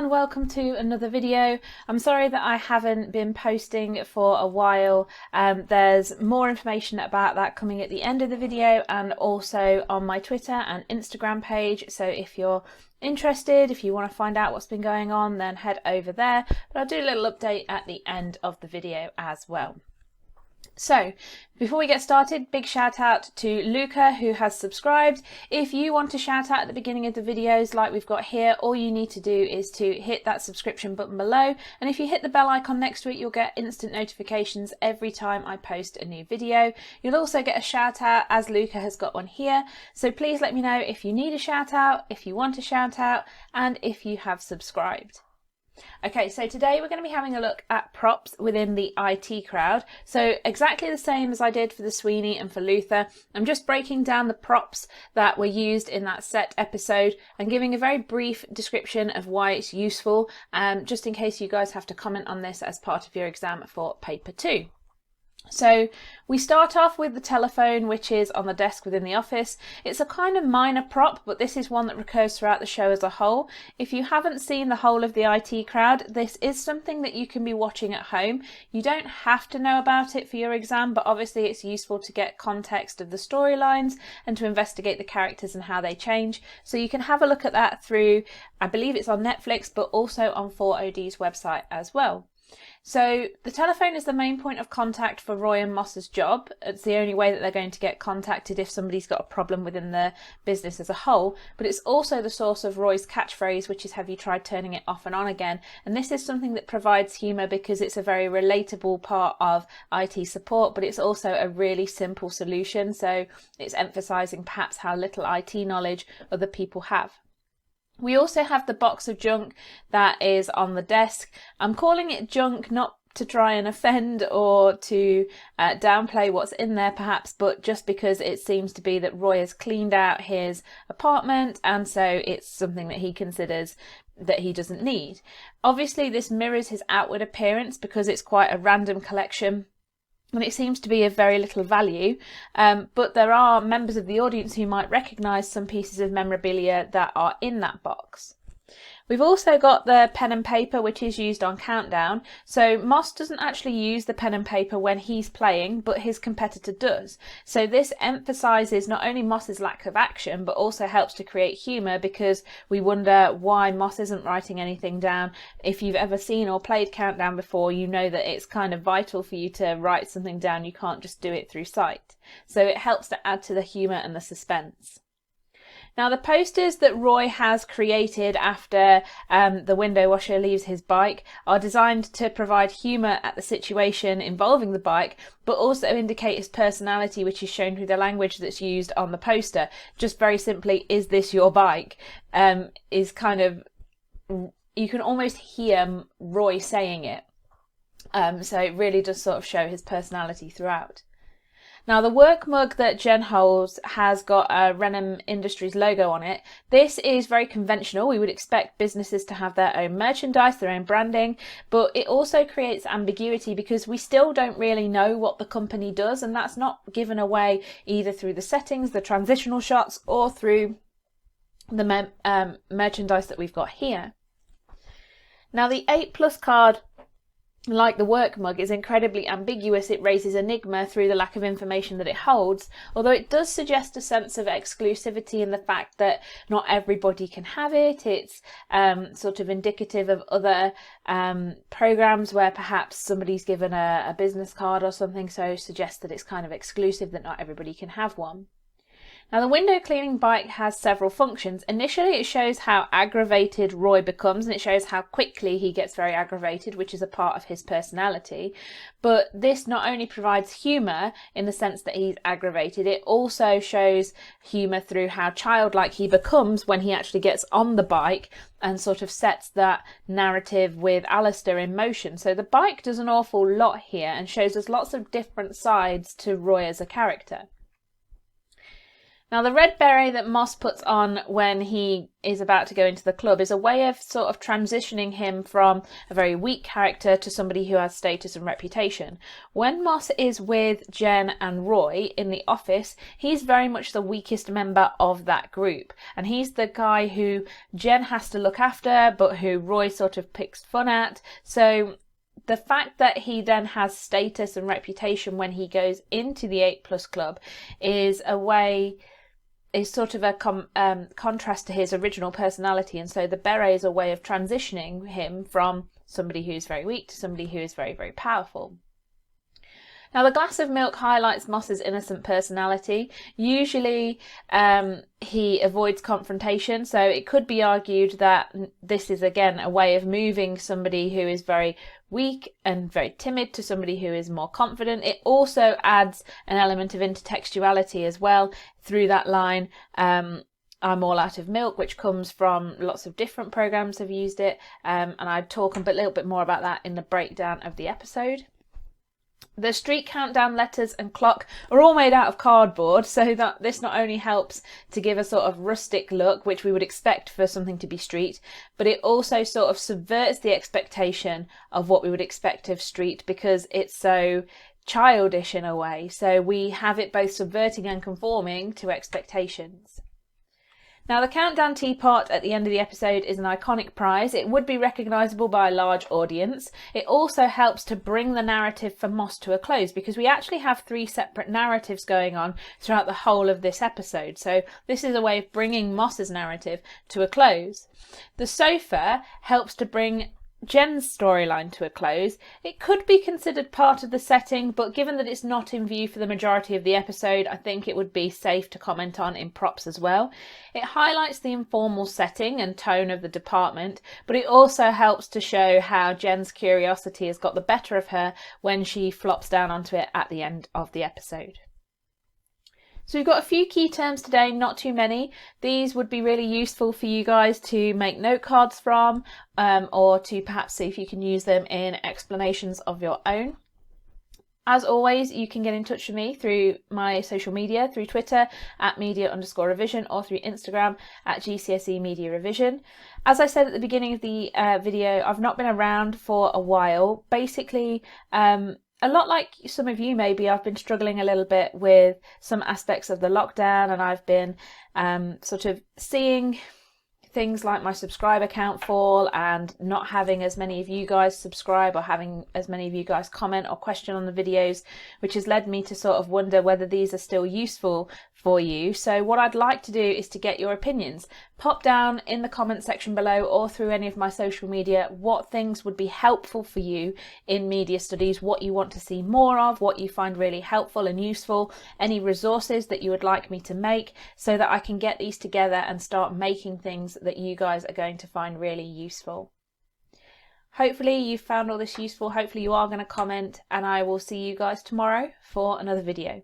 everyone, welcome to another video. I'm sorry that I haven't been posting for a while. There's more information about that coming at the end of the video and also on my Twitter and Instagram page. So if you're interested, if you want to find out what's been going on, then head over there. But I'll do a little update at the end of the video as well. So before we get started, big shout out to Luca who has subscribed. If you want to shout out at the beginning of the videos like we've got here, all you need to do is to hit that subscription button below, and if you hit the bell icon next to it, you'll get instant notifications every time I post a new video. You'll also get a shout out as Luca has got one here, so please let me know if you need a shout out, if you want a shout out, and if you have subscribed. Okay, so today we're going to be having a look at props within the IT crowd. So exactly the same as I did for the Sweeney and for Luther. I'm just breaking down the props that were used in that set episode and giving a very brief description of why it's useful, just in case you guys have to comment on this as part of your exam for paper 2. So we start off with the telephone, which is on the desk within the office. It's a kind of minor prop, but this is one that recurs throughout the show as a whole. If you haven't seen the whole of the IT crowd, this is something that you can be watching at home. You don't have to know about it for your exam, but obviously it's useful to get context of the storylines and to investigate the characters and how they change. So you can have a look at that through, I believe it's on Netflix, but also on 4OD's website as well. So the telephone is the main point of contact for Roy and Moss's job. It's the only way that they're going to get contacted if somebody's got a problem within the business as a whole, but it's also the source of Roy's catchphrase, which is "Have you tried turning it off and on again?" And this is something that provides humour because it's a very relatable part of IT support, but it's also a really simple solution, so it's emphasising perhaps how little IT knowledge other people have. We also have the box of junk that is on the desk. I'm calling it junk not to try and offend or to downplay what's in there perhaps, but just because it seems to be that Roy has cleaned out his apartment and so it's something that he considers that he doesn't need. Obviously this mirrors his outward appearance because it's quite a random collection and it seems to be of very little value, but there are members of the audience who might recognise some pieces of memorabilia that are in that box. We've also got the pen and paper, which is used on Countdown. So Moss doesn't actually use the pen and paper when he's playing, but his competitor does. So this emphasises not only Moss's lack of action, but also helps to create humour because we wonder why Moss isn't writing anything down. If you've ever seen or played Countdown before, you know that it's kind of vital for you to write something down. You can't just do it through sight. So it helps to add to the humour and the suspense. Now the posters that Roy has created after the window washer leaves his bike are designed to provide humour at the situation involving the bike, but also indicate his personality, which is shown through the language that's used on the poster. Just very simply, "Is this your bike?" Is kind of, you can almost hear Roy saying it. So it really does sort of show his personality throughout. Now the work mug that Jen holds has got a Renham Industries logo on it. This is very conventional. We would expect businesses to have their own merchandise, their own branding, but it also creates ambiguity because we still don't really know what the company does, and that's not given away either through the settings, the transitional shots, or through the merchandise that we've got here. Now the 8+ card, like the work mug, is incredibly ambiguous. It raises enigma through the lack of information that it holds, although it does suggest a sense of exclusivity in the fact that not everybody can have it. It's sort of indicative of other programs where perhaps somebody's given a business card or something, so suggests that it's kind of exclusive, that not everybody can have one. Now the window cleaning bike has several functions. Initially it shows how aggravated Roy becomes, and it shows how quickly he gets very aggravated, which is a part of his personality. But this not only provides humour in the sense that he's aggravated, it also shows humour through how childlike he becomes when he actually gets on the bike and sort of sets that narrative with Alistair in motion. So the bike does an awful lot here and shows us lots of different sides to Roy as a character. Now, the red beret that Moss puts on when he is about to go into the club is a way of sort of transitioning him from a very weak character to somebody who has status and reputation. When Moss is with Jen and Roy in the office, he's very much the weakest member of that group. And he's the guy who Jen has to look after, but who Roy sort of picks fun at. So the fact that he then has status and reputation when he goes into the 8+ club is sort of a contrast to his original personality, and so the beret is a way of transitioning him from somebody who's very weak to somebody who is very, very powerful. Now, the glass of milk highlights Moss's innocent personality. Usually he avoids confrontation, so it could be argued that this is again a way of moving somebody who is very weak and very timid to somebody who is more confident. It also adds an element of intertextuality as well through that line. I'm all out of milk, which comes from lots of different programs have used it, and I talk a little bit more about that in the breakdown of the episode. The street countdown letters and clock are all made out of cardboard, so that this not only helps to give a sort of rustic look, which we would expect for something to be street, but it also sort of subverts the expectation of what we would expect of street because it's so childish in a way. So we have it both subverting and conforming to expectations. Now, the countdown teapot at the end of the episode is an iconic prize. It would be recognisable by a large audience. It also helps to bring the narrative for Moss to a close because we actually have 3 separate narratives going on throughout the whole of this episode. So this is a way of bringing Moss's narrative to a close. The sofa helps to bring Jen's storyline to a close. It could be considered part of the setting, but given that it's not in view for the majority of the episode, I think it would be safe to comment on in props as well. It highlights the informal setting and tone of the department, but it also helps to show how Jen's curiosity has got the better of her when she flops down onto it at the end of the episode. So we've got a few key terms today, not too many. These would be really useful for you guys to make note cards from, or to perhaps see if you can use them in explanations of your own. As always, you can get in touch with me through my social media, through Twitter at media_revision, or through Instagram at GCSE Media Revision. As I said at the beginning of the video, I've not been around for a while. Basically, a lot like some of you maybe, I've been struggling a little bit with some aspects of the lockdown, and I've been sort of seeing things like my subscriber count fall and not having as many of you guys subscribe or having as many of you guys comment or question on the videos, which has led me to sort of wonder whether these are still useful for you. So what I'd like to do is to get your opinions. Pop down in the comment section below or through any of my social media what things would be helpful for you in media studies, what you want to see more of, what you find really helpful and useful, any resources that you would like me to make, so that I can get these together and start making things that you guys are going to find really useful. Hopefully you found all this useful, hopefully you are going to comment, and I will see you guys tomorrow for another video.